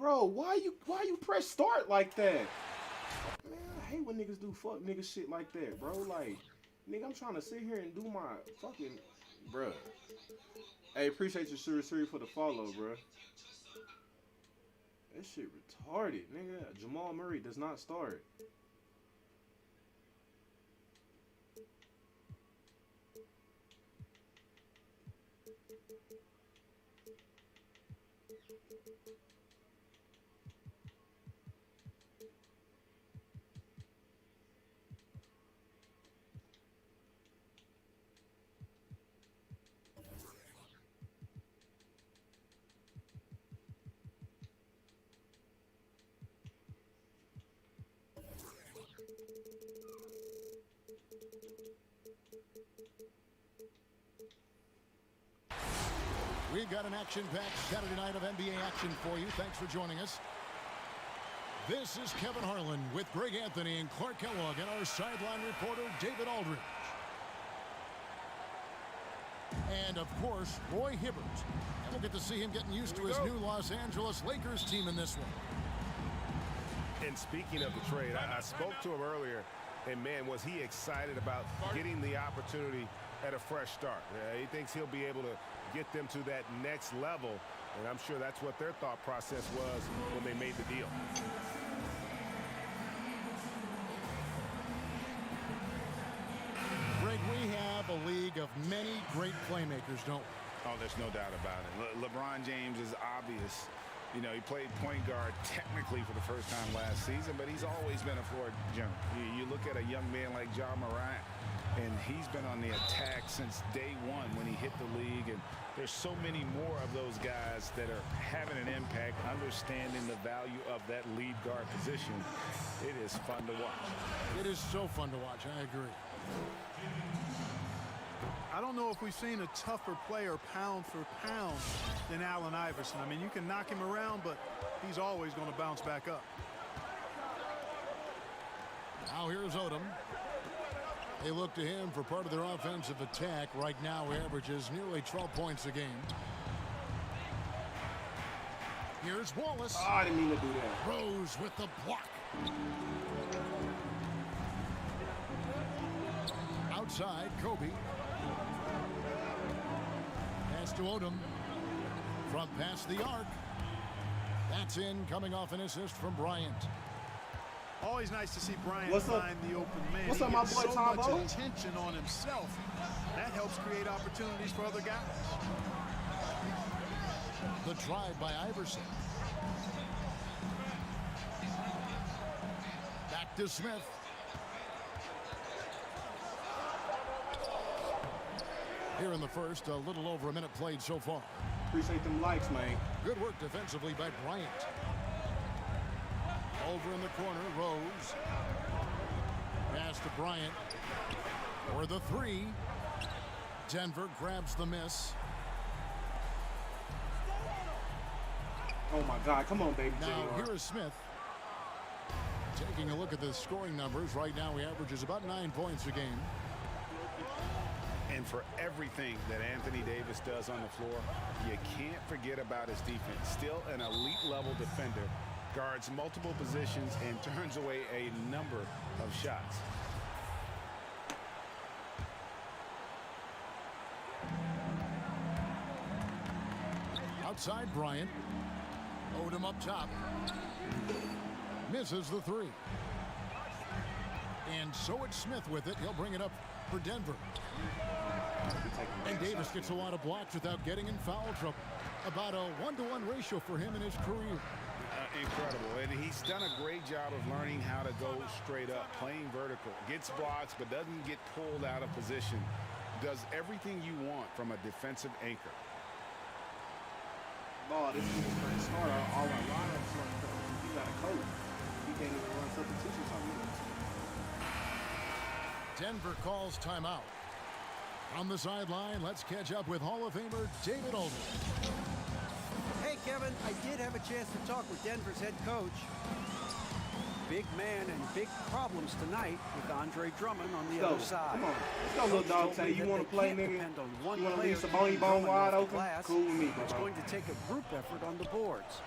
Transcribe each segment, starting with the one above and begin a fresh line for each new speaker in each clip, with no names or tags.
Bro, why you press start like that? Man, I hate when niggas do fuck nigga shit like that, bro. Like, nigga, I'm trying to sit here and do my fucking, bro. Hey, appreciate you, Siri, for the follow, bro. That shit retarded, nigga. Jamal Murray does not start.
We've got an action-packed Saturday night of NBA action for you. Thanks for joining us. This is Kevin Harlan with Greg Anthony and Clark Kellogg and our sideline reporter, David Aldridge. And, of course, Roy Hibbert. And we'll get to see him getting used to his new Los Angeles Lakers team in this one.
And speaking of the trade, I spoke to him earlier, and, man, was he excited about getting the opportunity at a fresh start. He thinks he'll be able to get them to that next level, and I'm sure that's what their thought process was when they made the deal.
Greg, we have a league of many great playmakers, don't we?
Oh, there's no doubt about it. LeBron James is obvious. You know, he played point guard technically for the first time last season, but he's always been a floor general. You look at a young man like Ja Morant, and he's been on the attack since day one when he hit the league. And there's so many more of those guys that are having an impact, understanding the value of that lead guard position. It is fun to watch.
It is so fun to watch. I agree.
I don't know if we've seen a tougher player pound for pound than Allen Iverson. I mean, you can knock him around, but he's always going to bounce back up.
Now here's Odom. They look to him for part of their offensive attack. Right now, he averages nearly 12 points a game. Here's Wallace.
Oh, I didn't mean to do that.
Rose with the block. Outside, Kobe. Pass to Odom. Front past the arc. That's in, coming off an assist from Bryant.
Always nice to see Bryant
What's up?
find the open man.
What's
he
up, my
gets
boy
so
Tom
much
O?
attention on himself. That helps create opportunities for other guys.
The drive by Iverson. Back to Smith. Here in the first, a little over a minute played so far.
Appreciate them likes, man.
Good work defensively by Bryant. Over in the corner, Rose. Pass to Bryant. For the three. Denver grabs the miss.
Oh my God, come on, baby.
Now
JR.
here is Smith. Taking a look at the scoring numbers. Right now he averages about 9 points a game.
And for everything that Anthony Davis does on the floor, you can't forget about his defense. Still an elite level defender. Guards multiple positions and turns away a number of shots.
Outside Bryant. Odom up top. Misses the three. And so it's Smith with it. He'll bring it up for Denver. And Davis gets a lot of blocks without getting in foul trouble. About a 1-to-1 ratio for him in his career.
Incredible. And he's done a great job of learning how to go straight up, playing vertical. Gets blocks, but doesn't get pulled out of position. Does everything you want from a defensive anchor.
Ball, this is his first start. All our lineups, he got a coach. He can't even run substitutions on you.
Denver calls timeout. On the sideline, let's catch up with Hall of Famer David Aldridge.
Hey, Kevin, I did have a chance to talk with Denver's head coach. big man and big problems tonight with Andre Drummond on the
Let's
other
go.
side.
Come on. Let's go, little dog. Say you want to play, nigga. You want to leave Saboni Bone wide open? Cool with me,
It's
bro.
going to take a group effort on the boards.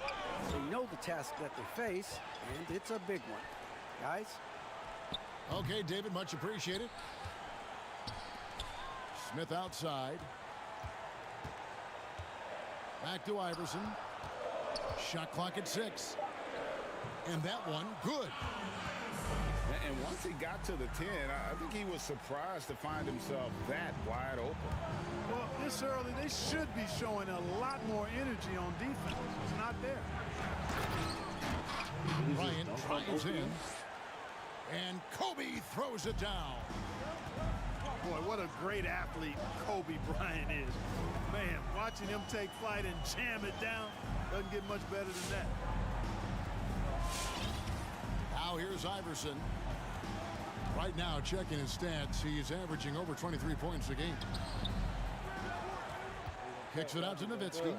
They know the task that they face, and it's a big one. Guys?
Okay, David, much appreciated. Smith outside. Back to Iverson. Shot clock at 6. And that one, good.
And once he got to the 10, I think he was surprised to find himself that wide open.
Well, this early, they should be showing a lot more energy on defense. It's not there.
Bryant drives in. And Kobe throws it down.
Boy, what a great athlete Kobe Bryant is. Man, watching him take flight and jam it down doesn't get much better than that.
Now here's Iverson. Right now, checking his stats, he is averaging over 23 points a game. Kicks it out to Nowitzki.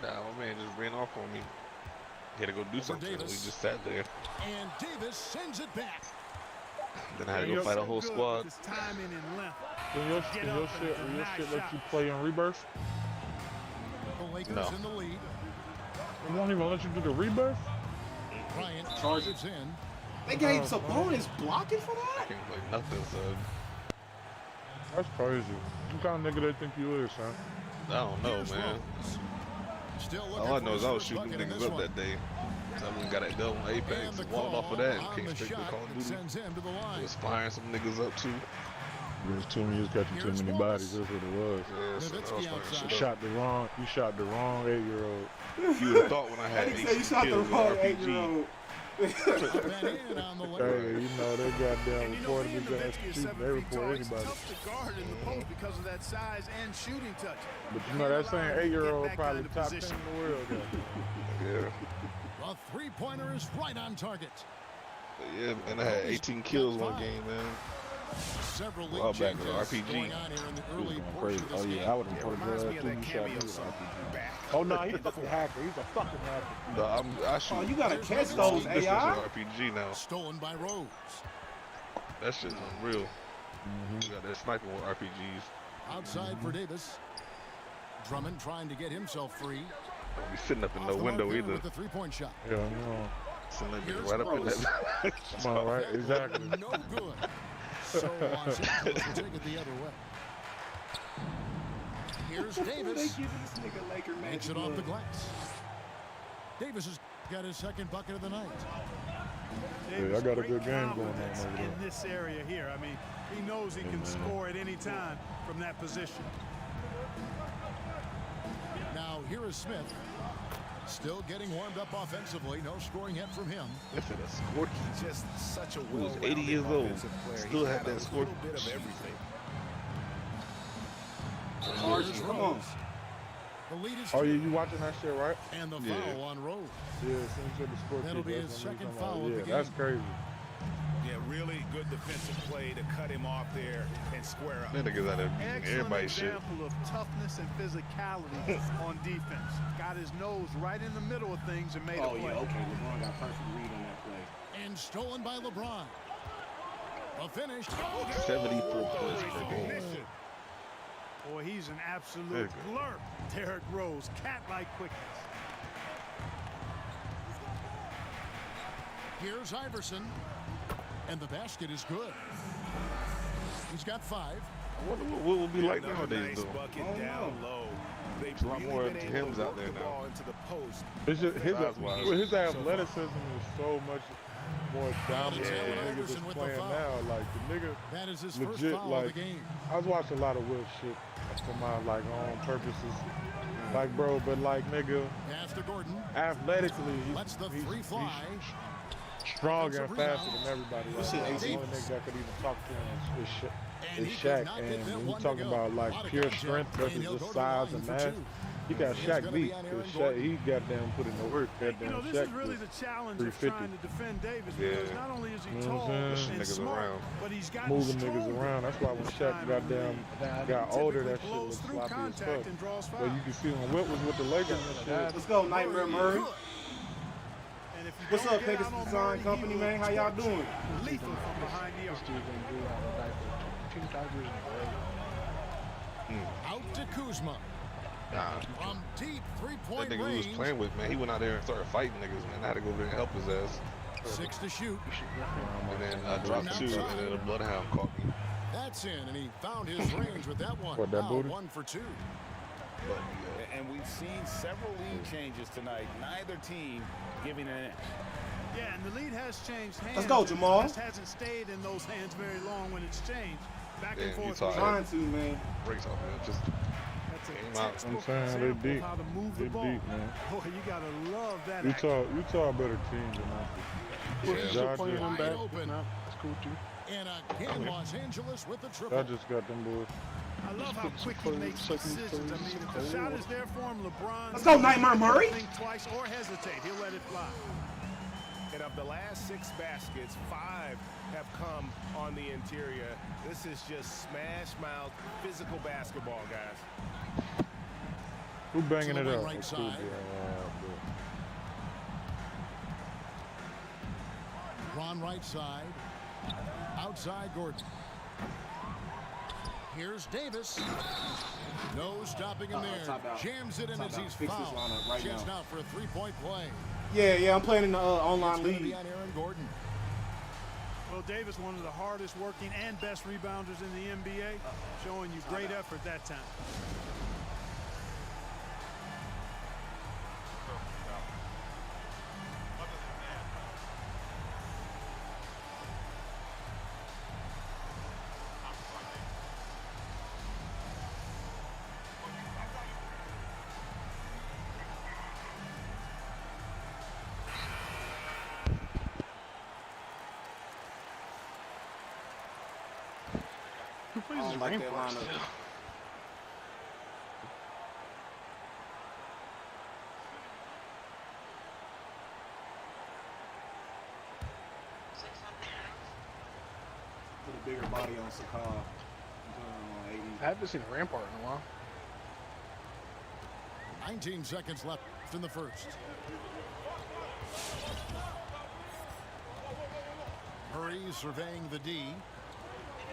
Nah, my man just ran off on me. He had to go do something. We
Davis.
just sat there.
And Davis sends it back.
Then I had to go fight a whole squad.
This timing and length.
When your shit let you play in rebirth?
The Lakers
No.
in the lead.
They won't even let you do the rebirth?
Bryant
Charge
charges in.
They gave Sabonis blocking for that?
Can't play nothing, son.
That's crazy. What kind of nigga they think you is, son?
I don't know,
Here's
man.
Rose. Still looking
All I
for
know
his
is I was
first
shooting
bucket in
niggas
this
up
one.
that day. So I got that double
And
Apex
the
and walked off of
call
that and
on
came
the
straight to
shot
Call of
that
Duty.
sends him to the line.
Was firing some niggas up too.
You just got you too many bodies, that's what it was.
Yeah, so I was
Nowitzki
firing
outside.
shit
You shot the wrong 8-year-old.
up. You would have thought when I had
He
18
said you shot the
kills with
wrong
RPG.
8-year-old.
Up and in on the
Hey,
layup.
you know, they
And
goddamn
you know,
report
being
his ass
Nowitzki is
shooting.
7
They
feet
report
tall. It's
anybody.
tough to guard in the post because of that size and shooting touch.
But you know, that same 8-year-old
Get that
probably
kind of
top 10
position.
in the world.
Yeah.
The three-pointer is right on target.
But yeah, man, I had 18 kills one game, man.
Several
Well,
league
back with
changes
RPG.
going on here in the early
Going
portion
crazy.
of this
Oh,
game.
yeah, I would have
It
reported
reminds
your
me
ass
of
too.
that
You shot
cameo
me.
song, Back.
Oh, no, he's a fucking hacker. He's a fucking hacker.
No, I shoot.
Oh, you gotta
Here's
catch
Nowitzki.
those,
this
AI?
was RPG now.
Stolen by Rose.
That shit's unreal. You got that sniping with RPGs.
Outside for Davis. Drummond trying to get himself free.
Don't be sitting up in
Off
no
the
window
mark there
either.
with the three-point shot.
Yeah, no.
Sitting like
Here's
right up in
Rose.
that.
Come on, right? Exactly.
No good. So Washington will take it the other way. Here's
They
Davis.
giving this nigga Laker
Makes
magic
it off the
look.
glass. Davis has got his second bucket of the night.
Yeah, I got a
Great
good game going on
confidence
over there.
in this area here. I mean, he knows he can score at any time from that position.
Now here is Smith. Still getting warmed up offensively. No scoring yet from him.
If it a score,
He's just such a
was
well-rounded
80 years old,
offensive player.
still
He's
had
got
that
a
score.
little bit of everything.
Charge
Here's
you, come on.
Rose. The lead is
Oh, yeah,
two.
you watching that shit, right?
And the
Yeah.
foul on Rose.
Yeah, since you're the sport
That'll be
people,
his
that's what we
second
talking about.
foul of the
Yeah, that's
game.
crazy.
Yeah, really good defensive play to cut him off there and square up.
that niggas out there beating
Excellent
everybody's shit.
example of toughness and physicality on defense. Got his nose right in the middle of things and made
Oh,
a play.
yeah, okay. LeBron got perfect read on that play.
And stolen by LeBron. A finish.
74 points per game.
Recognition.
Boy, he's an absolute
Very good.
blur. Derrick Rose, cat-like quickness.
Here's Iverson. And the basket is good. He's got 5.
I wonder what will be like
Another
nowadays,
nice
though.
bucket
Oh,
down low. They've
a lot
really
more
been able
Tims
to
out
work
there
the
now.
ball into the post.
It's just,
Size-wise.
his athleticism is so much more dominant
Taylor
than niggas
Iverson
is
with the
playing
foul.
now. Like, the nigga
That is his first
legit,
foul
like,
of the game.
I was watching a lot of Will shit for my, like, own purposes. Like, bro, but, like, nigga,
Pass to Gordon.
athletically,
Lets the
he's
three fly.
stronger and
Offensive
faster
rebound.
than everybody. Like,
This shit
the
ain't
only nigga that could even talk to him is
And he
Shaq.
could not get
And
that
when
one
you
to
talking
go.
about, like,
Lot of
pure
contact,
strength
and
versus
he'll
just
go to the
size
line
and
for
mass,
2.
you got
It's
Shaq
gonna be
beat.
on Aaron
'Cause
Gordon.
he goddamn put in the work. Goddamn
You know, this
Shaq
is really
just
the challenge of
350.
trying to defend Davis
Yeah.
because not only is he
You know what
tall
I'm
and
saying?
Niggas
smart,
around.
but he's got
moving niggas around. That's why when Shaq goddamn got older, that shit
blows
was
through
sloppy as
contact
fuck.
and draws
Well, you
fouls.
can see when Wilt was with the Lakers and shit.
Let's go, Nightmare Murray.
And if you
What's
don't
up,
get
Niggas
out on
Design
Murray,
Company,
he
man? How y'all
will
doing?
lethal from behind the arc.
This dude gonna do out of diaper 2 diapers in a row.
Out to Kuzma.
Nah,
From deep
that
three-point
nigga we was
range.
playing with, man, he went out there and started fighting niggas, man. I had to go over there and help his ass.
6 to shoot.
And then I dropped 2, and then the Bloodhound caught me.
That's in, and he found his range with that one.
What, that
Now
booty?
1 for 2.
And we've seen several lead changes tonight. Neither team giving an inch.
Yeah, and the lead has changed hands.
Let's go,
It
Jamal.
just hasn't stayed in those hands very long when it's changed. Back and
Damn,
forth.
Utah
Trying to, man.
breaks off, man. Just
That's a
Came out.
textbook
I'm saying, they
example of
deep.
how to move the
They
ball.
deep, man.
Boy, you gotta love that action.
Utah a better team than us.
yeah.
Y'all
playing
just,
him back. Open.
That's cool too.
And again, Los Angeles with the triple.
Y'all just got them boys.
I love how quick he makes decisions. I mean, if the shot is there for him, LeBron.
Let's go, Nightmare Murray.
Think twice or hesitate. He'll let it fly.
And of the last 6 baskets, 5 have come on the interior. This is just smash mouth physical basketball, guys.
Who banging
To
it
the
up?
right
It's cool,
side. Ron right side. Outside Gordon. Here's Davis. No stopping him there.
top out.
Jams it in
Top
as
out.
he's
Fix this
fouled.
lineup right
Chance
now.
now for a three-point play.
Yeah, I'm playing in the online
It's going to be
league.
on Aaron Gordon.
Well, Davis, one of the hardest working and best rebounders in the NBA, showing you great effort that time.
I don't like that lineup. Put a bigger body on Sakal.
I haven't seen a Rampart in a while.
19 seconds left in the first. Murray surveying the D.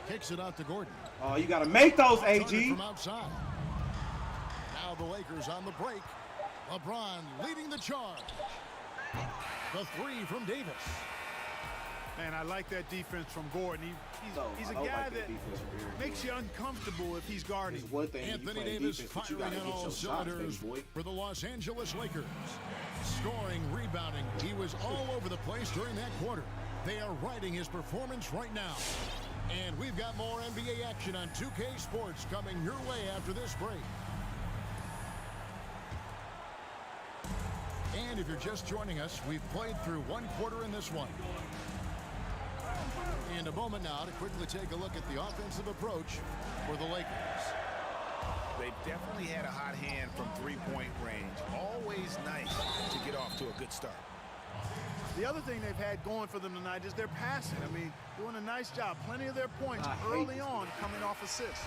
Kicks it out to Gordon.
Oh, you got to make those,
Started
AG.
from outside. Now the Lakers on the break. LeBron leading the charge. The 3 from Davis.
Man, I like that defense from Gordon. He's a
I don't
guy
like
that
defense from Aaron
makes you
Gordon.
uncomfortable if he's guarding.
It's one thing when you
Anthony
playing
Davis
defense, but you
firing
got to
on
get
all
your shots, big
cylinders
boy.
for the Los Angeles Lakers. Scoring, rebounding. He was all over the place during that quarter. They are riding his performance right now. And we've got more NBA action on 2K Sports coming your way after this break. And if you're just joining us, we've played through 1 quarter in this one. And a moment now to quickly take a look at the offensive approach for the Lakers.
They've definitely had a hot hand from three-point range. Always nice to get off to a good start.
The other thing they've had going for them tonight is their passing. I mean, doing a nice job. Plenty of their points early on coming off assists.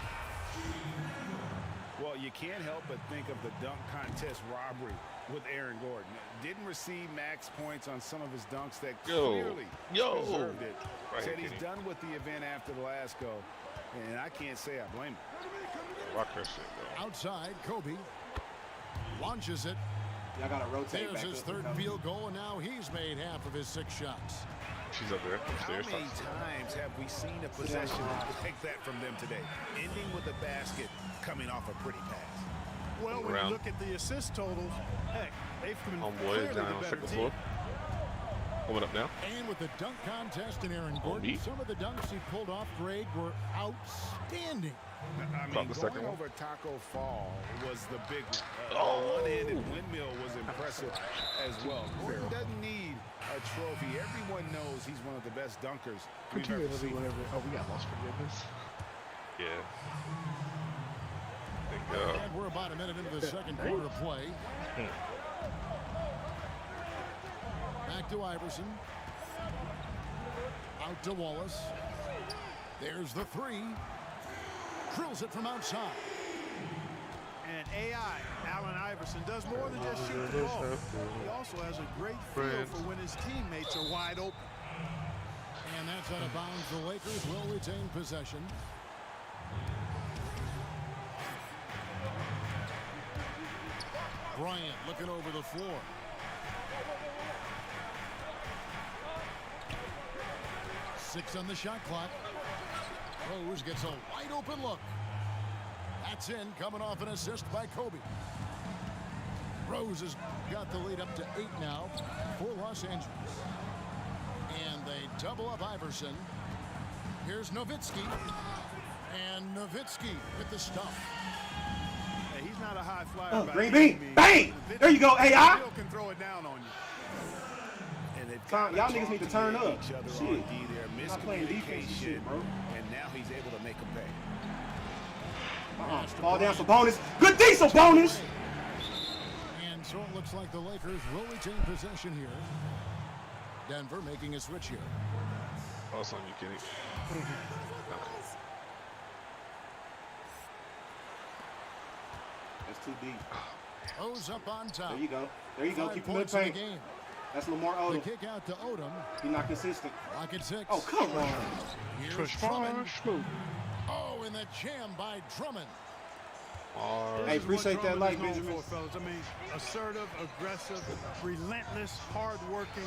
Well, you can't help but think of the dunk contest robbery with Aaron Gordon. Didn't receive max points on some of his dunks that clearly deserved it.
Right
Said
here,
he's
Kenny.
done with the event after the last go, and I can't say I blame him.
Rock that shit, bro.
Outside, Kobe launches it.
Y'all got to rotate
There's
back
his
up.
third field goal, and now he's made half of his 6 shots.
She's up there.
How
Upstairs.
many times have we seen a possession like that from them today, ending with a basket coming off a pretty pass?
Well, when
Around.
you look at the assist totals, heck, they've been
Homeboy
clearly
is down
the
on
better
second
team.
floor. Coming up now.
And with the dunk contest in Aaron Gordon,
me.
some of the dunks he pulled off grade were outstanding.
I
Caught
mean,
the second
going
one.
over Taco Fall was the big one. The one-handed windmill was impressive as well. Gordon doesn't need a trophy. Everyone knows he's one of the best dunkers we've ever seen.
Oh, we got lost forgiveness.
Yeah. I think,
And we're about a minute into the second quarter of play. Back to Iverson. Out to Wallace. There's the 3. Drills it from outside.
And AI, Allen Iverson. Iverson does more than just shoot the ball. He also has a great feel for when his teammates are wide open.
And that's out of bounds. The Lakers will retain possession. Bryant looking over the floor. Six on the shot clock. Rose gets a wide open look. That's in, coming off an assist by Kobe. Rose has got the lead up to 8 now for Los Angeles. And they double up Iverson. Here's Nowitzki. And Nowitzki with the stuff.
Hey, he's not a high flyer.
Oh, green bean. Bang! There you go, AI.
Still can throw it down on you.
Y'all niggas need to turn up. Shit.
They're
Not playing defense and shit, bro.
And now he's able to make them pay.
Ball down for bonus. Good diesel bonus.
And so it looks like the Lakers will retain possession here. Denver making a switch here.
Oh, son, you kidding?
That's too deep.
Rose up on top.
There you go. There you go.
5
Keep him in the
points in the
paint.
game.
That's Lamar
The
Odom.
kick out to Odom.
He's not consistent.
Lock at 6.
Oh, come on.
Here's Drummond. Oh, and the jam by Drummond.
Hey, appreciate that like,
Benjamin.
Benjamin.
Fellas. I mean, assertive, aggressive, relentless, hardworking.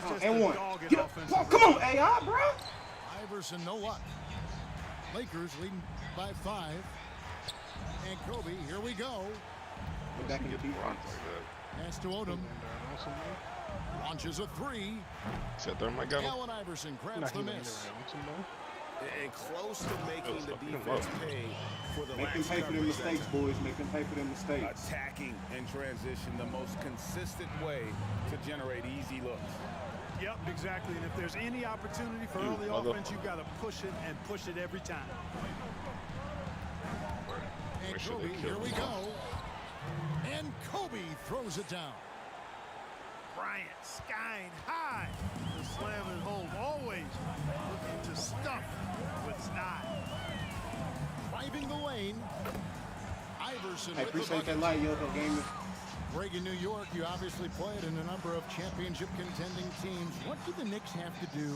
He's just
And
a
one.
dog in
Get up.
offensive.
Come on, AI, bro.
Iverson, no luck. Lakers leading by 5. And Kobe, here we go.
Back in the defense.
Pass to Odom. Launches a 3.
Said there, my God.
Allen Iverson grabs the miss.
And close to making the defense pay for the
Make them
last
pay for them
coverage.
mistakes, boys. Make them pay for them mistakes.
Attacking in transition, the most consistent way to generate easy looks.
Yep, exactly. And if there's any opportunity for early offense, you've got to push it and push it every time.
And
Make sure
Kobe,
they kill
here we
him.
go. And Kobe throws it down.
Bryant skying high. The slam at home, always looking to stuff with style.
Driving the lane. Iverson
Hey,
with the
appreciate that
bucket.
light, Yoko Gamer.
Greg, in New York, you obviously played in a number of championship contending teams. What do the Knicks have to do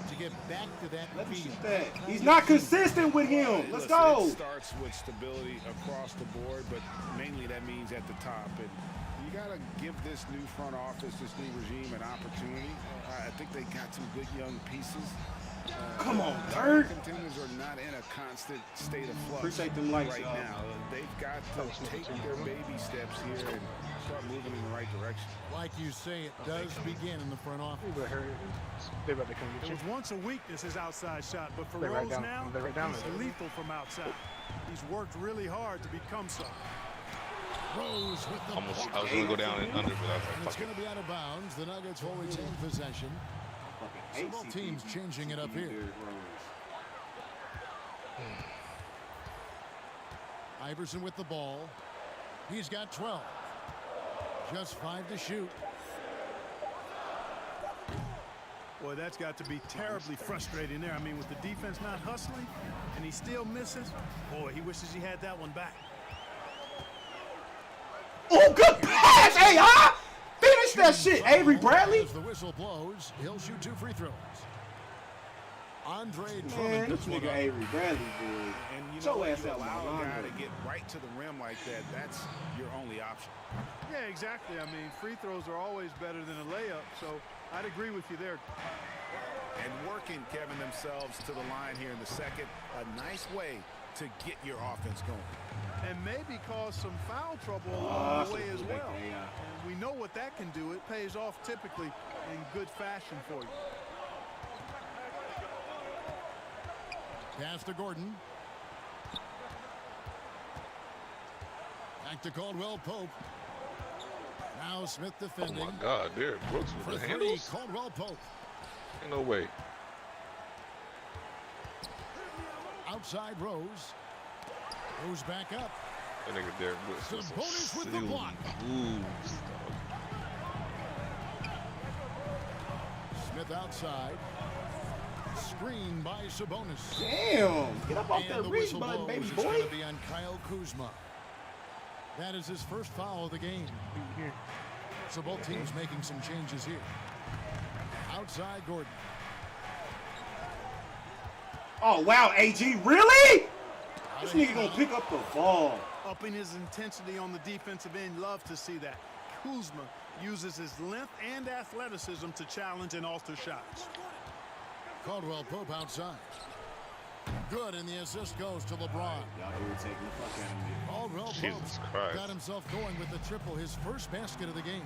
to get back to that
Let me
field?
shoot that. He's not consistent with him. Let's
Listen,
go.
It starts with stability across the board, but mainly that means at the top. And you got to give this new front office, this new regime, an opportunity. I think they got some good young pieces.
Come on, Dirk.
Contenders are not in a constant state of flux.
Appreciate them lights,
right
y'all.
now. They've got to take their baby steps here and start moving in the right direction.
Like you say, it does begin in the front office.
They about to come
It
get you.
was once a weakness, his outside shot, but for
They right
Rose
down-
now,
they right down
he's
there.
lethal from outside. He's worked really hard to become so.
Rose with the
Almost,
block.
I was going to go down and under, but I was
And
like,
it's
fuck
going to be out of bounds. The Nuggets will retain possession.
Hate
Both
CP,
teams changing it up here.
Derrick Rose.
Iverson with the ball. He's got 12. Just 5 to shoot.
Boy, that's got to be terribly frustrating there. I mean, with the defense not hustling and he still misses, boy, he wishes he had that one back.
Oh, good pass, AI. Finish that shit, Avery Bradley.
As the whistle blows, he'll shoot 2 free throws. Andre
Man,
Drummond
this
puts one
nigga
up.
Avery Bradley, boy.
And you
Show
know, when
ass
you
out
allow
my
a guy
line.
to get right to the rim like that, that's your only option.
Yeah, exactly. I mean, free throws are always better than a layup, so I'd agree with you there.
And working, Kevin, themselves to the line here in the second, a nice way to get your offense going.
And maybe cause some foul trouble along the way as well.
Yeah.
And we know what that can do. It pays off typically in good fashion for you.
Pass to Gordon. Back to Caldwell Pope. Now Smith
oh
defending.
my God, Derrick Brooks
For
with the
3,
handles?
Caldwell Pope.
Ain't no way.
Outside Rose. Rose back up.
That nigga Derrick Brooks was so
Sabonis with the
silly.
block.
Ooh,
Smith outside. Screen by Sabonis.
Damn. Get up off
And
that
the
reach
whistle
button,
blows.
baby
It's
boy.
going to be on Kyle Kuzma. That is his first foul of the game. So both teams making some changes here. Outside Gordon.
Oh, wow, AG, really? This nigga gonna pick up the ball.
Upping his intensity on the defensive end. Love to see that. Kuzma uses his length and athleticism to challenge and alter shots.
Caldwell Pope outside. Good, and the assist goes to LeBron.
Y'all irritating the fuck out of me.
Caldwell
Jesus
Pope
Christ.
got himself going with the triple, his first basket of the game.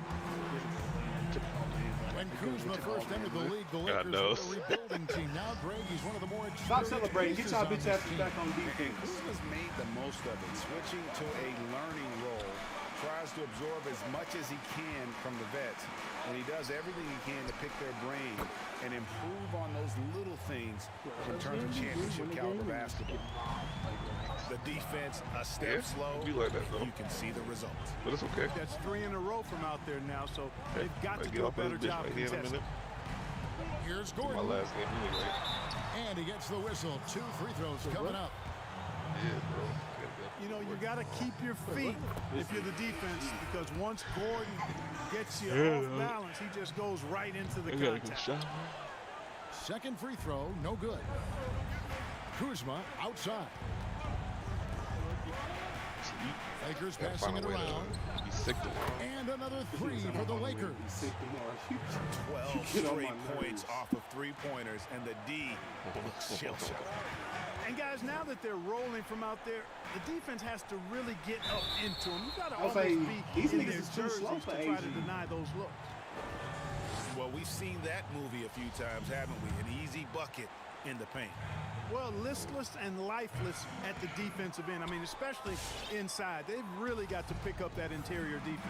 When Kuzma first entered the league, the Lakers were a rebuilding team. Now, Greg, he's one of the more
Stop
experienced
celebrating. Get y'all bitch
pieces on this
asses
team.
back on defense.
Kuzma's made the most of it, switching to a learning role. Tries to absorb as much as he can from the vets, and he does everything he can to pick their brain and improve on those little things in terms of championship caliber basketball. The defense a step slow.
You like that, though.
You can see the results.
But it's okay.
That's 3 in a row from out there now, so
Okay.
they've got to
Get
do a
off of
better
this bitch
job
right here in a
contesting.
minute.
Here's
My
Gordon.
last game anyway.
And he gets the whistle. 2 free throws coming up.
Yeah, bro.
You know, you got to keep your feet if you're the defense, because once Gordon gets you off balance, he just goes right into the contact.
Second free throw, no good. Kuzma outside. Lakers
Gotta
passing
find
it
a way
around.
to be sick tomorrow.
And another 3 for the Lakers.
12
Get on my
straight points
nerves.
off of three-pointers, and the D looks shell-shocked.
And guys, now that they're rolling from out there, the defense has to really get up into them. You got to
I was
almost
saying,
be
these
in
niggas
their
is too
jerseys
slow
to
for
try to
AG.
deny those looks.
Well, we've seen that movie a few times, haven't we? An easy bucket in the paint.
Well, listless and lifeless at the defensive end. I mean, especially inside. They've really got to pick up that interior defense.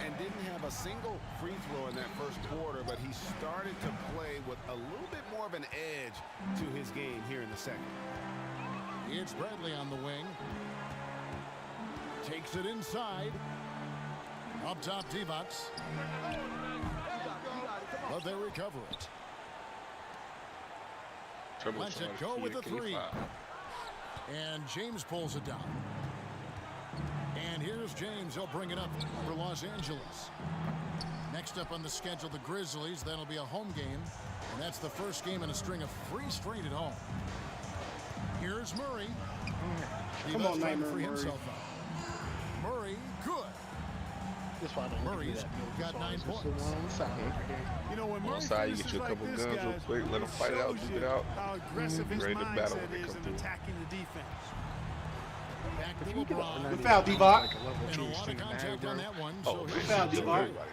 And didn't have a single free throw in that first quarter, but he started to play with a little bit more of an edge to his game here in the second.
It's Bradley on the wing. Takes it inside. Up top, D-Box. But they recover it.
Trouble
Lets it
somebody
go
key
with
to
the 3.
K5.
And James pulls it down. And here's James. He'll bring it up for Los Angeles. Next up on the schedule, the Grizzlies. That'll be a home game. And that's the first game in a string of 3 straight at home. Here's Murray.
Come on,
trying to
Nightmare
free
Murray.
himself out. Murray, good. Murray's got 9 points.
You know, when
On
Murray
side, you
finishes
get you a
like
couple
this,
guns real
guys,
quick, let him fight it out,
shows
duke
you
it out.
how aggressive his
Ready to battle when
mindset
they
is
come
in
through.
attacking the defense.
Back to LeBron.
Good foul, D-Bot.
And a lot of contact on that one.
Oh,
So
man,
here's
foul,
you kill
D-Bot.
everybody.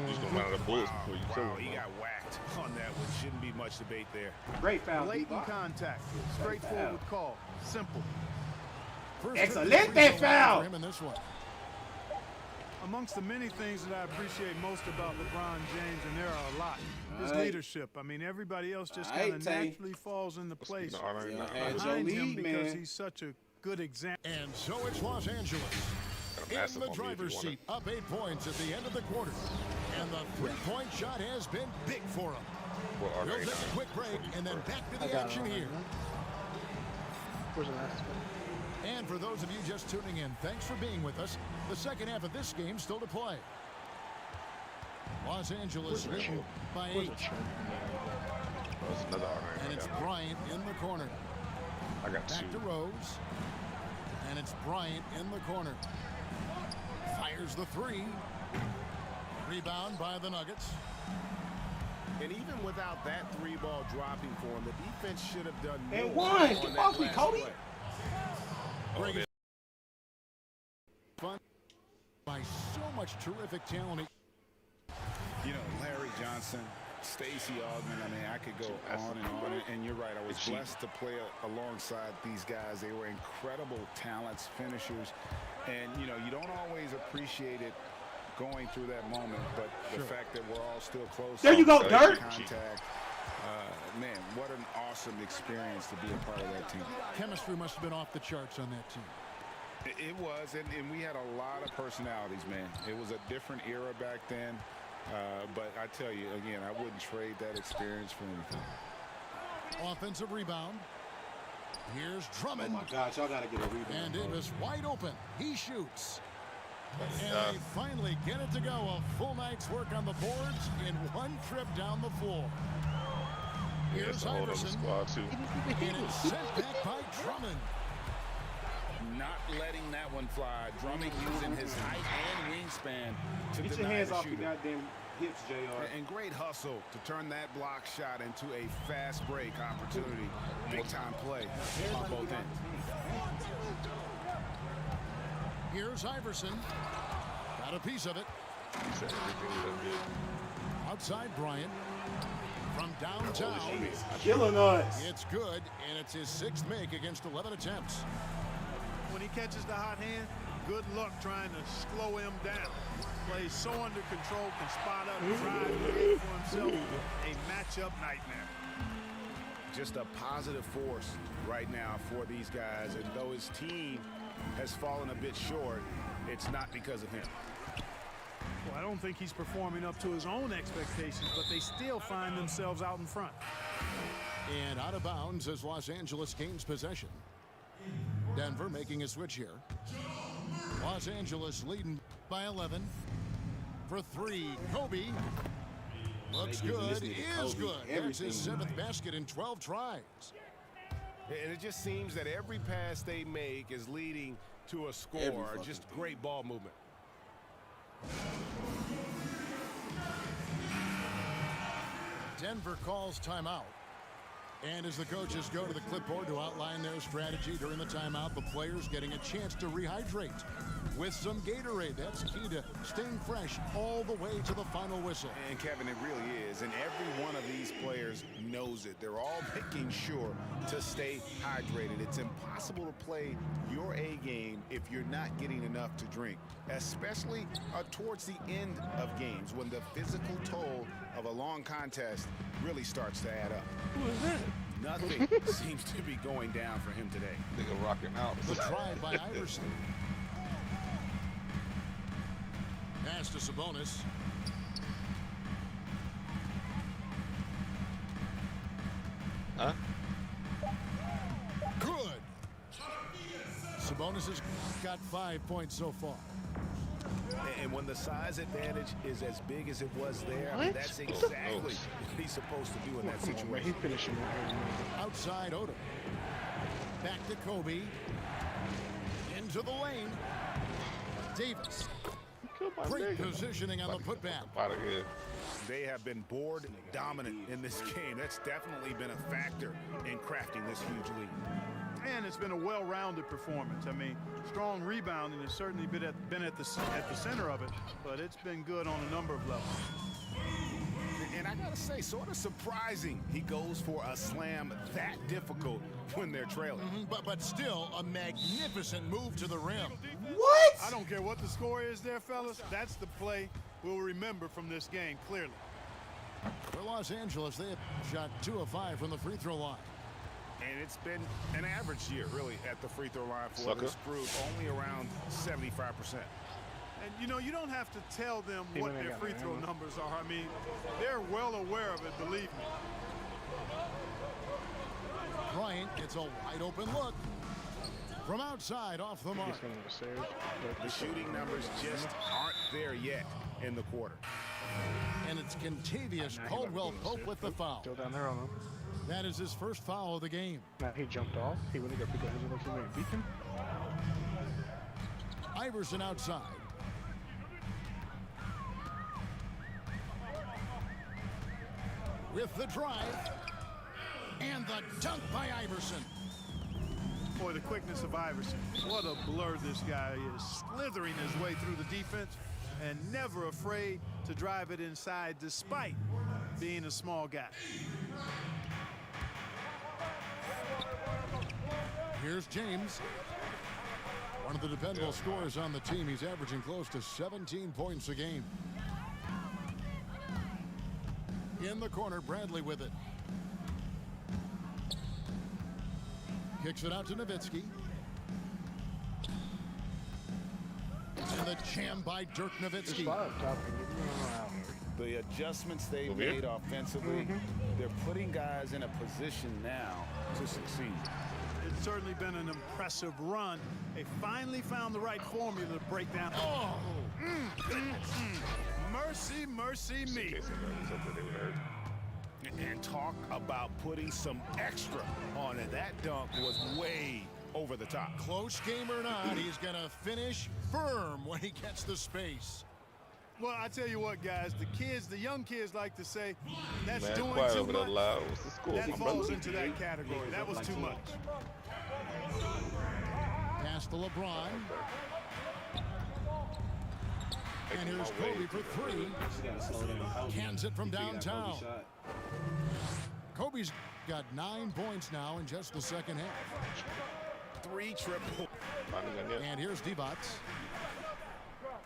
He's gonna run out of bullets before you kill
Wow,
him.
he
bro.
got whacked on that one. Shouldn't be much debate there.
Great foul,
Blatant
D-Bot.
contact. Straightforward call. Simple.
First
Excellent
50 free throw
foul.
for him in this one.
Amongst the many things that I appreciate most about LeBron James, and there are a lot, is
All right.
leadership. I mean, everybody else just
All
kind
right,
of
Tay.
naturally falls into place
No, I don't know.
Hands your
behind him
lead,
because
man.
he's such a good example.
And so it's Los Angeles
Got a
in
massive
the
on me if you
driver's
want it.
seat, up 8 points at the end of the quarter. And the three-point shot has been big for him.
Well, all
We'll
right,
take a quick break and then back to the action here.
Where's the last one?
And for those of you just tuning in, thanks for being with us. The second half of this game still to play. Los Angeles leading by 8.
That's another R9.
And it's Bryant in the corner.
I got
Back to
2.
Rose. And it's Bryant in the corner. Fires the 3. Rebound by the Nuggets.
And even without that 3-ball dropping for him, the defense should have done more.
And one.
on
Get
that
off me,
last
Cody.
play.
Greg is fun by so much terrific talent.
You know, Larry Johnson, Stacey Augmon, I mean, I could go on and on. And you're right, I was blessed to play alongside these guys. They were incredible talents, finishers. And, you know, you don't always appreciate it going through that moment, but the fact that we're all still close.
There you go,
on
Dirk.
contact. Man, what an awesome experience to be a part of that team.
Chemistry must have been off the charts on that team.
It was, and we had a lot of personalities, man. It was a different era back then. But I tell you, again, I wouldn't trade that experience for anything.
Offensive rebound. Here's
Oh
Drummond.
my God, y'all gotta get a rebound.
And
bro.
Davis wide open. He shoots. And they finally get it to go. A full night's work on the boards in one trip down the floor. Here's
It's a whole other
Iverson.
squad too.
And it's sent back by Drummond.
Not letting that one fly. Drummond using his height and wingspan to
Get your
deny
hands
the
off your
shooter.
goddamn hips, JR.
And great hustle to turn that block shot into a fast break opportunity. Big time play on both ends.
Here's Iverson. Got a piece of it.
He said everything was that good.
Outside Bryant. From downtown.
He's killing us.
It's good, and it's his 6th make against 11 attempts.
When he catches the hot hand, good luck trying to slow him down. Plays so under control, can spot up, drive, create for himself. A matchup nightmare.
Just a positive force right now for these guys. And though his team has fallen a bit short, it's not because of him.
Well, I don't think he's performing up to his own expectations, but they still find themselves out in front.
And out of bounds as Los Angeles gains possession. Denver making a switch here. Los Angeles leading by 11. For 3, Kobe. Looks
They giving this
good,
nigga
is
Kobe
good. That's his
everything
7th basket in 12 tries.
And it just seems that every pass they make is leading to a score. Just great ball movement.
Denver calls timeout. And as the coaches go to the clipboard to outline their strategy during the timeout, the players getting a chance to rehydrate with some Gatorade. That's key to staying fresh all the way to the final whistle.
And Kevin, it really is. And every one of these players knows it. They're all making sure to stay hydrated. It's impossible to play your A game if you're not getting enough to drink, especially towards the end of games when the physical toll of a long contest really starts to add up.
Who is that?
Nothing seems to be going down for him today.
Nigga rocking out.
The drive by Iverson. Pass to Sabonis.
Huh?
Good. Sabonis has got 5 points so far.
And when the size advantage is as big as it was there, I mean,
What?
that's exactly what he's supposed to do in that
Come on, man. He's
situation.
finishing that.
Outside Odom. Back to Kobe. Into the lane. Davis. Great positioning on the putback.
Out of here.
They have been board dominant in this game. That's definitely been a factor in crafting this huge lead.
And it's been a well-rounded performance. I mean, strong rebounding has certainly been at the center of it, but it's been good on a number of levels.
And I gotta say, sort of surprising he goes for a slam that difficult when they're trailing.
But still a magnificent move to the rim.
What?
I don't care what the score is there, fellas. That's the play we'll remember from this game, clearly.
For Los Angeles, they have shot 2 of 5 from the free throw line.
And it's been an average year, really, at the free throw line for
Sucker.
this group, only around 75%.
And, you know, you don't have to tell them
He
what
went and
their
got
free
it,
throw
yeah.
numbers are. I mean, they're well aware of it, believe me.
Bryant gets a wide open look. From outside, off the mark.
He's going upstairs.
The shooting numbers just aren't there yet in the quarter.
And it's Contavious
Nah, he
Caldwell
wasn't going
Pope with the foul.
Still down there on him.
That is his first foul of the game.
Now he jumped off. He went to go pick up his little teammate and beat him.
Iverson outside. With the drive. And the dunk by Iverson.
Boy, the quickness of Iverson. What a blur this guy is. Slithering his way through the defense and never afraid to drive it inside despite being a small guy.
Here's James. One of the dependable scorers on the team. He's averaging close to 17 points a game. In the corner, Bradley with it. Kicks it out to Nowitzki. And the jam by Dirk Nowitzki.
Spot up top. Out.
The adjustments they
Over here?
made offensively, they're putting guys in a position now to succeed.
Certainly been an impressive run. They finally found the right formula to break down. Oh, mercy, mercy me.
And talk about putting some extra on it. That dunk was way over the top.
Close game or not, he's going to finish firm when he gets the space.
Well, I tell you what, guys, the young kids like to say, that's
Man,
doing
quiet
too
over there
much.
loud. What's the score,
That
my
falls
brother?
into that category. That was too much.
Pass to LeBron. And here's Kobe for three.
You gotta slow down.
Cans it from
You figure that Kobe
downtown.
shot.
Kobe's got 9 points now in just the second half.
3 triple.
And here's Divac.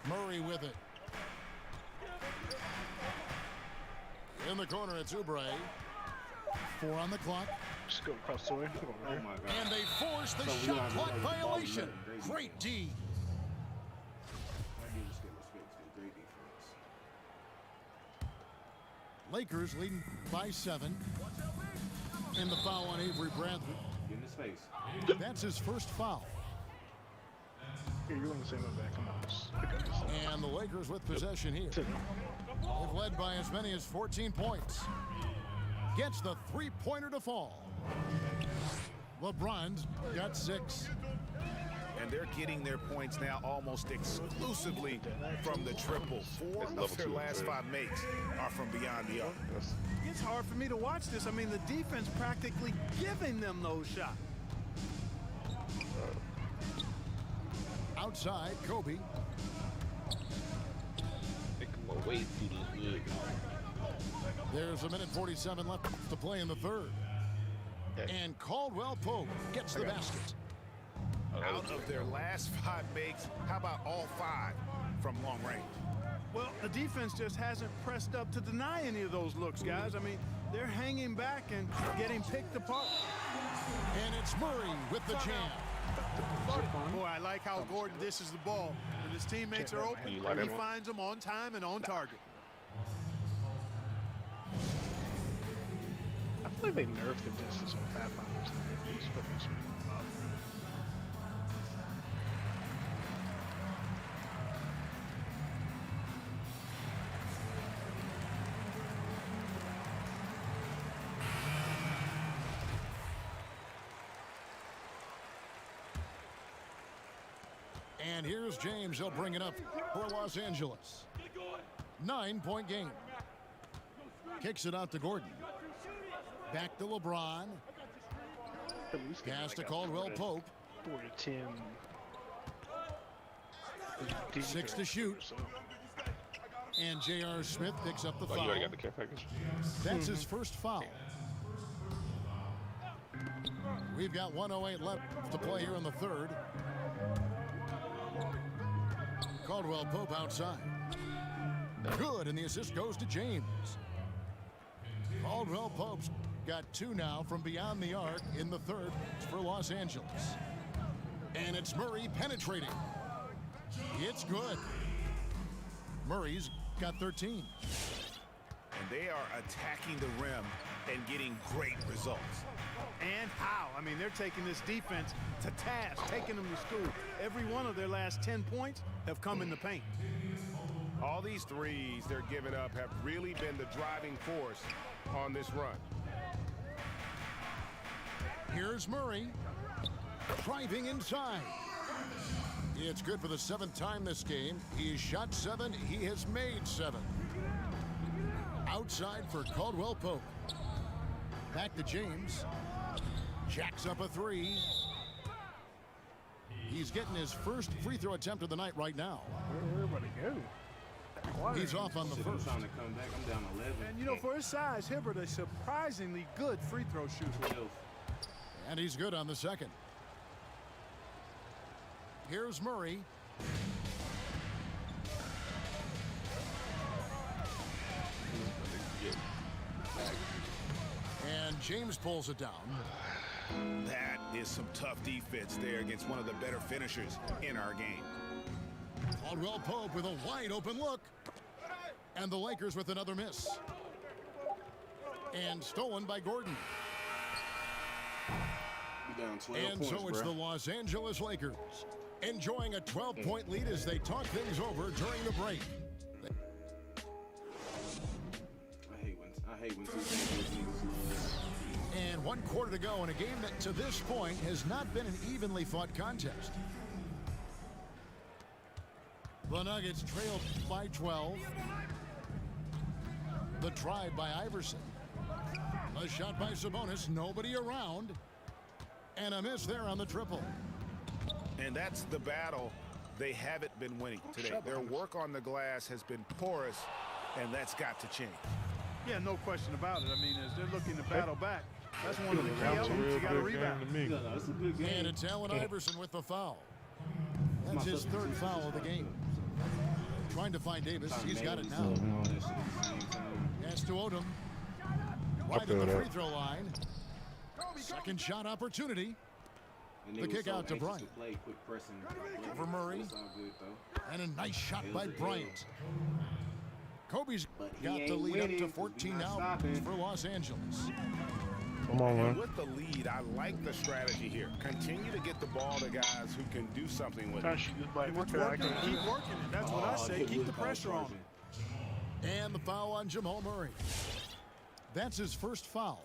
Murray with it. In the corner, it's Oubre. 4 on the clock.
Just go across the way. Go over
Oh
here.
my God.
And they force the
So we
shot
don't
clock
have to ball
violation.
nothing.
Great D.
I do just get respect for the great defense.
Lakers leading by 7. And the foul on Avery Bradley.
Get in his face.
That's his first foul.
Here, you're on the same way back. Come on. Just pick up this.
And the Lakers with possession here.
Sit.
They've led by as many as 14 points. Gets the three-pointer to fall. LeBron's got 6.
And they're getting their points now almost exclusively from the triple. 4 of their last 5 makes are from beyond the arc.
It's hard for me to watch this. I mean, the defense practically giving them those shots.
Outside, Kobe.
Take him away through this wood.
There's a minute 47 left to play in the third. And Caldwell Pope gets the basket.
Out of their last 5 makes, how about all 5 from long range?
Well, the defense just hasn't pressed up to deny any of those looks, guys. I mean, they're hanging back and getting picked apart.
And it's Murray with the jam.
Boy, I like how Gordon dishes the ball. When his teammates are open,
You like
he
that one?
finds them on time and on target.
I feel like they nerfed the distance on Pathfinders. It's fucking sweet.
And here's James. He'll bring it up for Los Angeles. 9-point game. Kicks it out to Gordon. Back to LeBron.
At least
Pass to Caldwell Pope.
4 to 10.
6 to shoot. And J.R. Smith picks up the
Oh, you
foul.
already got the care package?
That's his first foul. We've got 1:08 left to play here in the third. Caldwell Pope outside. Good, and the assist goes to James. Caldwell Pope's got 2 now from beyond the arc in the third for Los Angeles. And it's Murray penetrating. It's good. Murray's got 13.
And they are attacking the rim and getting great results.
And how? I mean, they're taking this defense to task, taking them to school. Every one of their last 10 points have come in the paint.
All these threes they're giving up have really been the driving force on this run.
Here's Murray driving inside. It's good for the 7th time this game. He's shot 7. He has made 7. Outside for Caldwell Pope. Back to James. Jacks up a 3. He's getting his first free throw attempt of the night right now.
Where everybody go?
He's off on the
Shit, I'm
first.
trying to come back. I'm down 11.
And, you know, for his size, Hibbert, a surprisingly good free throw shooter.
12.
And he's good on the second. Here's Murray. And James pulls it down.
That is some tough defense there against one of the better finishers in our game.
Caldwell Pope with a wide open look. And the Lakers with another miss. And stolen by Gordon.
down 12
And
points,
so it's
bro.
the Los Angeles Lakers enjoying a 12-point lead as they talk things over during the break.
I hate when two niggas lose.
And 1 quarter to go in a game that to this point has not been an evenly fought contest. The Nuggets trailed by 12. The drive by Iverson. A shot by Sabonis, nobody around. And a miss there on the triple.
And that's the battle they haven't been winning today. Their work on the glass has been porous, and that's got to change.
Yeah, no question about it. I mean, as they're looking to battle back, that's one of the key elements. You got to rebound.
To me.
No, it's a good game.
And it's Allen Iverson with the foul. That's his 3rd foul of the game. Trying to find Davis. He's got it now. Pass to Odom. Right at the free throw line. Second shot opportunity. The kick out to Bryant. Over Murray. And a nice shot by Bryant. Kobe's got the lead up to 14 now for Los Angeles.
Come on,
And
man.
with the lead, I like the strategy here. Continue to get the ball to guys who can do something with it.
Keep working it. That's what I say. Keep the pressure on.
And the foul on Jamal Murray. That's his 1st foul.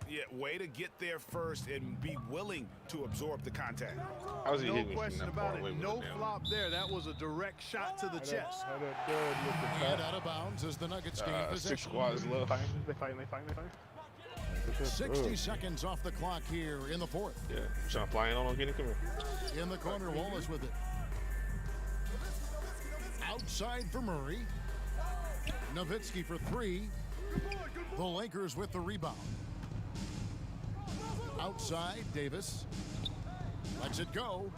Yeah, way to get there first and be willing to absorb the contact.
How's he
No
hitting me from
question
that far
about
away
it.
with
No
it now?
flop there. That was a direct shot to the chest.
How that dud look
And out of bounds as the Nuggets gain
6
possession.
squads left.
They fighting.
60 seconds off the clock here in the 4th.
Yeah, trying to fly in on him, come here.
In the corner, Wallace with it. Outside for Murray. Nowitzki for 3. The Lakers with the rebound. Outside, Davis. Lets it go.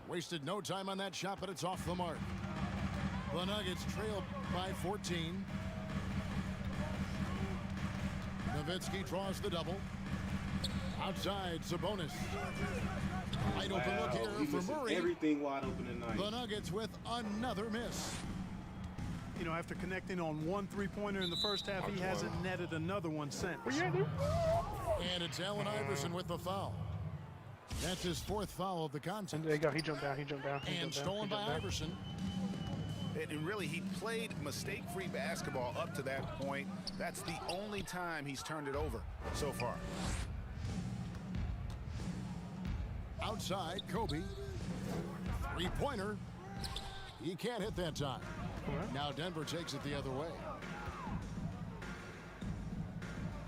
Wasted no time on that shot, but it's off the mark. The Nuggets trail by 14. Nowitzki draws the double. Outside, Sabonis. Wide open look here for Murray.
Everything wide open tonight.
The Nuggets with another miss.
You know, after connecting on 1 3-pointer in the first half, he hasn't netted another one since.
And it's Allen Iverson with the foul. That's his 4th foul of the contest.
There you go. He jumped down.
And stolen by Iverson.
And really, he played mistake-free basketball up to that point. That's the only time he's turned it over so far.
Outside, Kobe. 3-pointer. He can't hit that time. Now Denver takes it the other way.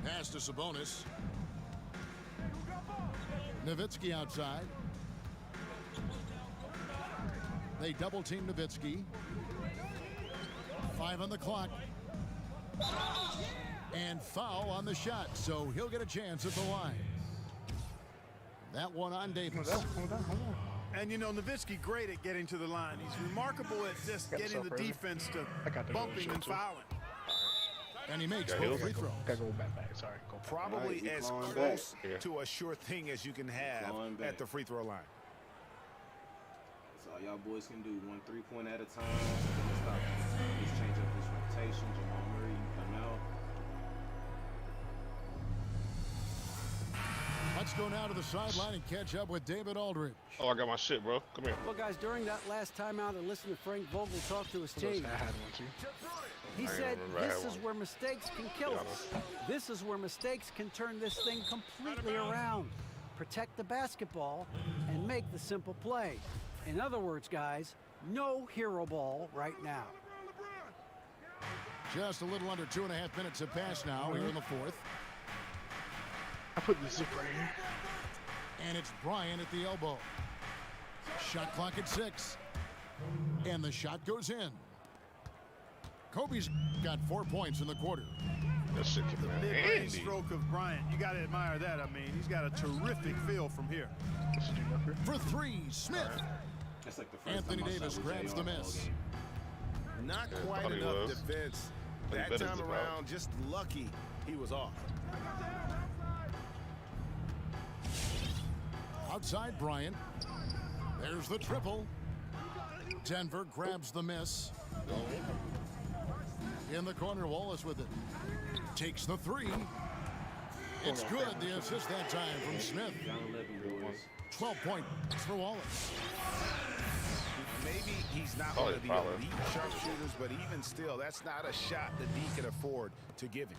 Pass to Sabonis. Nowitzki outside. They double-team Nowitzki. 5 on the clock. And foul on the shot, so he'll get a chance at the line. That one on Davis.
Hold on.
And, you know, Nowitzki great at getting to the line. He's remarkable at just getting the defense to bumping and fouling.
And he makes both free throws.
Gotta go back. Sorry.
Probably
Right,
as
going
close
back.
to a sure thing as you can have at the free throw line.
That's all y'all boys can do. 1 3-point at a time. Stop. Let's change up this rotation. Jamal Murray, you come out.
Let's go now to the sideline and catch up with David Aldridge.
Oh, I got my shit, bro. Come here.
Well, guys, during that last timeout, I listened to Frank Vogel talk to his team.
I had one too.
He
I
said,
remember I
this
had
is
one.
where mistakes can kill us. This is where mistakes can turn this thing completely around. Protect the basketball and make the simple play. In other words, guys, no hero ball right now.
Just a little under 2.5 minutes have passed now here in the 4th.
I put the zip right here.
And it's Bryant at the elbow. Shot clock at 6. And the shot goes in. Kobe's got 4 points in the quarter.
That shit kicking out.
Mid-range
Andy.
stroke of Bryant. You got to admire that. I mean, he's got a terrific feel from here.
For 3, Smith.
That's like the first
Anthony
time I
Davis
shot with
grabs
JR
the
all
miss.
game.
Not
Yeah,
quite
thought he
enough
was.
defense.
But he
That
better
time
than
around, just lucky he was off.
Outside Bryant. There's the triple. Denver grabs the miss. In the corner, Wallace with it. Takes the 3. It's good, the assist that time from Smith. 12 points for Wallace.
Maybe he's not one of the elite sharpshooters, but even still, that's not a shot that D can afford to give him.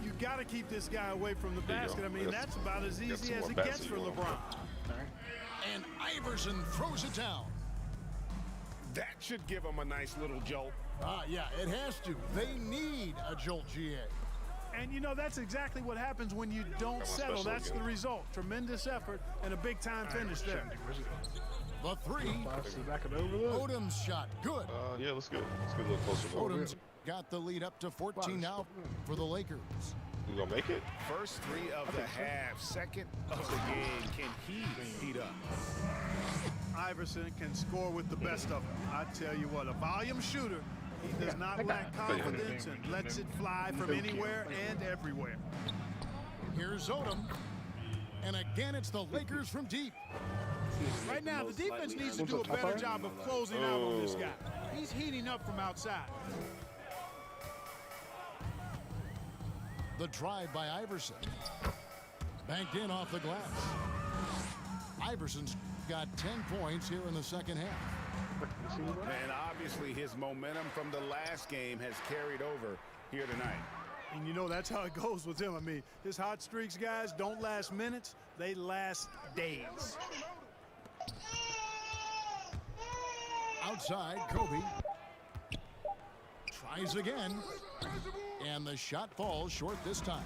You got to keep this guy away from the basket. I mean, that's about as easy as it gets for LeBron.
And Iverson throws it down.
That should give him a nice little jolt.
Yeah, it has to. They need a jolt, GA.
And, you know, that's exactly what happens when you don't settle. That's the result. Tremendous effort and a big-time finish there.
The three.
Back it over there.
Odom's shot. Good.
Yeah, let's get a little closer.
Odom's got the lead up to 14 now for the Lakers.
You gonna make it?
First three of the half, second of the game. Can he heat up?
Iverson can score with the best of them. I tell you what, a volume shooter. He does not lack confidence and lets it fly from anywhere and everywhere.
Here's Odom. And again, it's the Lakers from deep.
Right now, the defense needs to do a better job of closing out on this guy. He's heating up from outside.
The drive by Iverson. Banked in off the glass. Iverson's got 10 points here in the second half.
And obviously his momentum from the last game has carried over here tonight.
And you know, that's how it goes with him. I mean, his hot streaks, guys, don't last minutes. They last days.
Outside, Kobe. Tries again. And the shot falls short this time.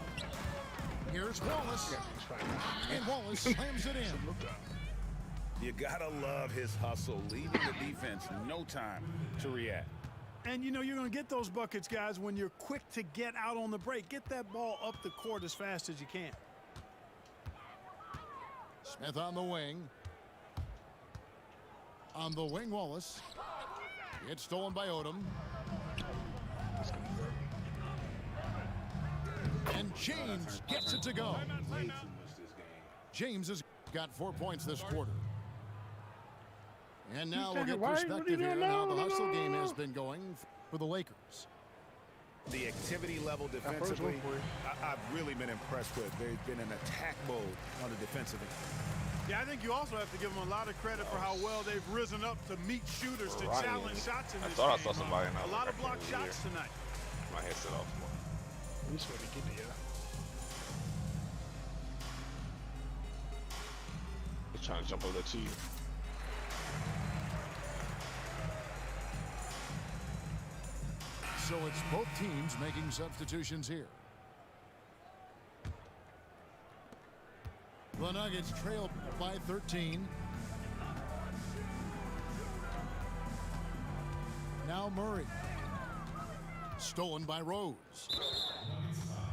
Here's Wallace. And Wallace slams it in.
You gotta love his hustle, leaving the defense no time to react.
And you know, you're gonna get those buckets, guys, when you're quick to get out on the break. Get that ball up the court as fast as you can.
Smith on the wing. On the wing, Wallace. It's stolen by Odom. And James gets it to go. James has got 4 points this quarter. And now we'll get perspective here on how the hustle game has been going for the Lakers.
The activity level defensively, I've really been impressed with. There's been an attack mode on the defensive end.
Yeah, I think you also have to give them a lot of credit for how well they've risen up to meet shooters to challenge shots in this game.
I saw somebody
a lot of blocked shots tonight.
My headset off.
This way to get together.
Just trying to jump over the tee.
So it's both teams making substitutions here. The Nuggets trail by 13. Now Murray. Stolen by Rose.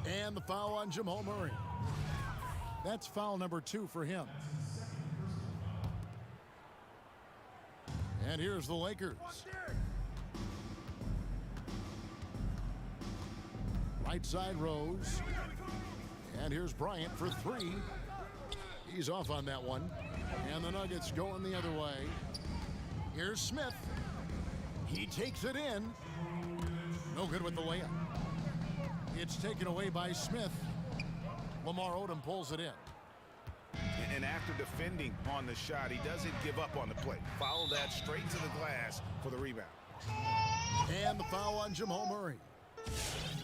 And the foul on Jamal Murray. That's foul number 2 for him. And here's the Lakers. Right side Rose. And here's Bryant for 3. He's off on that one. And the Nuggets going the other way. Here's Smith. He takes it in. No good with the layup. It's taken away by Smith. Lamar Odom pulls it in.
And after defending on the shot, he doesn't give up on the play. Follow that straight to the glass for the rebound.
And the foul on Jamal Murray.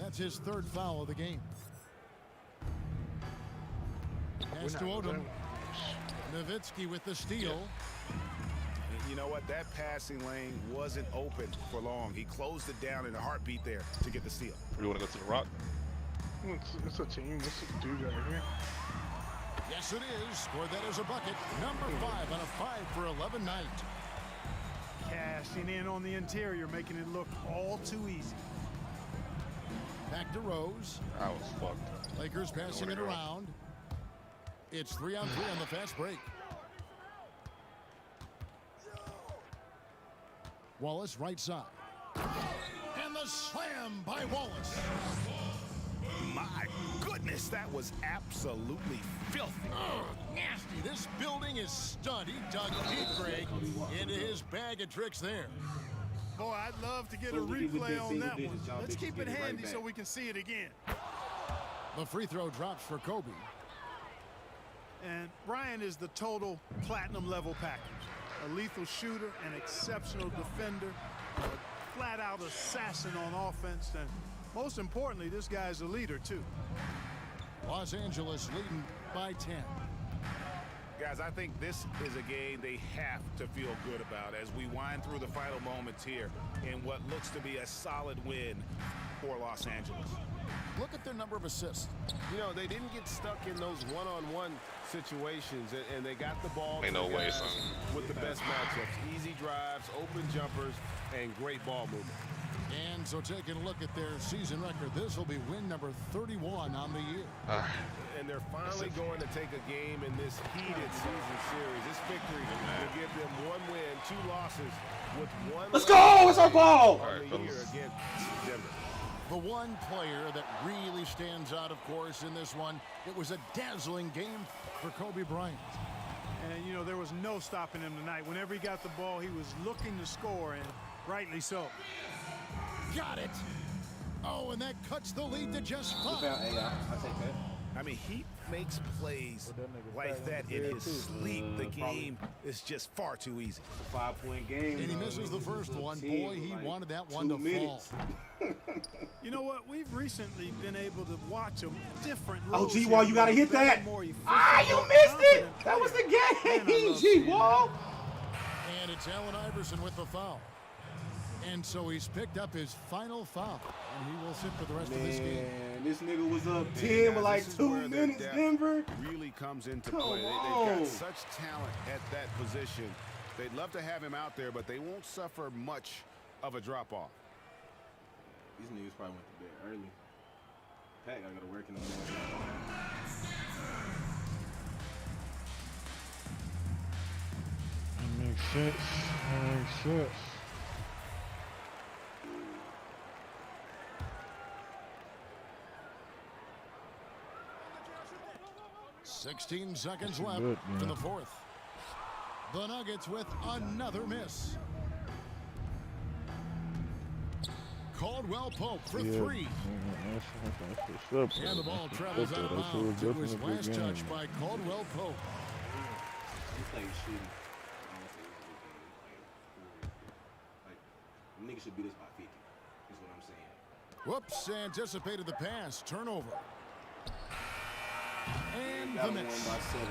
That's his 3rd foul of the game. Pass to Odom. Nowitzki with the steal.
You know what? That passing lane wasn't open for long. He closed it down in a heartbeat there to get the steal.
We want to go to the rock?
It's a team. It's a dude right here.
Yes, it is. Scored that as a bucket. Number 5 on a 5 for 11 night.
Cashing in on the interior, making it look all too easy.
Back to Rose.
I was fucked.
Lakers passing it around. It's 3-on-3 on the fast break. Wallace right side. And the slam by Wallace.
My goodness, that was absolutely filthy.
Oh, nasty. This building is stud. He dug deep, Greg, into his bag of tricks there.
Boy, I'd love to get a replay on that one. Let's keep it handy so we can see it again.
The free throw drops for Kobe.
And Bryant is the total platinum level package. A lethal shooter, an exceptional defender, a flat-out assassin on offense, and most importantly, this guy's a leader too.
Los Angeles leading by 10.
Guys, I think this is a game they have to feel good about as we wind through the final moments here in what looks to be a solid win for Los Angeles.
Look at their number of assists.
You know, they didn't get stuck in those one-on-one situations, and they got the ball
Ain't
to
no
the
way,
guys
son.
with the best matchups. Easy drives, open jumpers, and great ball movement.
And so taking a look at their season record, this will be win number 31 on the year.
And they're finally going to take a game in this heated season series. This victory will give them 1 win, 2 losses with 1.
Let's go! It's our ball!
On the year against Denver.
The one player that really stands out, of course, in this one, it was a dazzling game for Kobe Bryant.
And, you know, there was no stopping him tonight. Whenever he got the ball, he was looking to score, and rightly so.
Got it. Oh, and that cuts the lead to just 5.
I take that.
I mean, he makes plays like that in his sleep. The game is just far too easy.
5-point game.
And he misses the first one. Boy, he wanted that one to fall.
You know what? We've recently been able to watch a different.
Oh, G-Wall, you gotta hit that. Ah, you missed it. That was the game, G-Wall.
And it's Allen Iverson with the foul. And so he's picked up his final foul, and he will sit for the rest of this game.
Man, this nigga was up 10 with like 2 minutes, Denver.
Really comes into
Come
play. They've
on.
got such talent at that position. They'd love to have him out there, but they won't suffer much of a drop-off.
These niggas probably went to bed early. Pat, I gotta work in the morning.
That makes sense. That makes sense.
$16 seconds left
Good,
to
man.
the 4th. The Nuggets with another miss. Caldwell Pope for 3. And the ball travels out of bounds. It was last touch by Caldwell Pope.
He played shitty. Like, niggas should beat us by 50. Is what I'm saying.
Whoops, anticipated the pass. Turnover. And
Got
the
him
miss.
won by 7.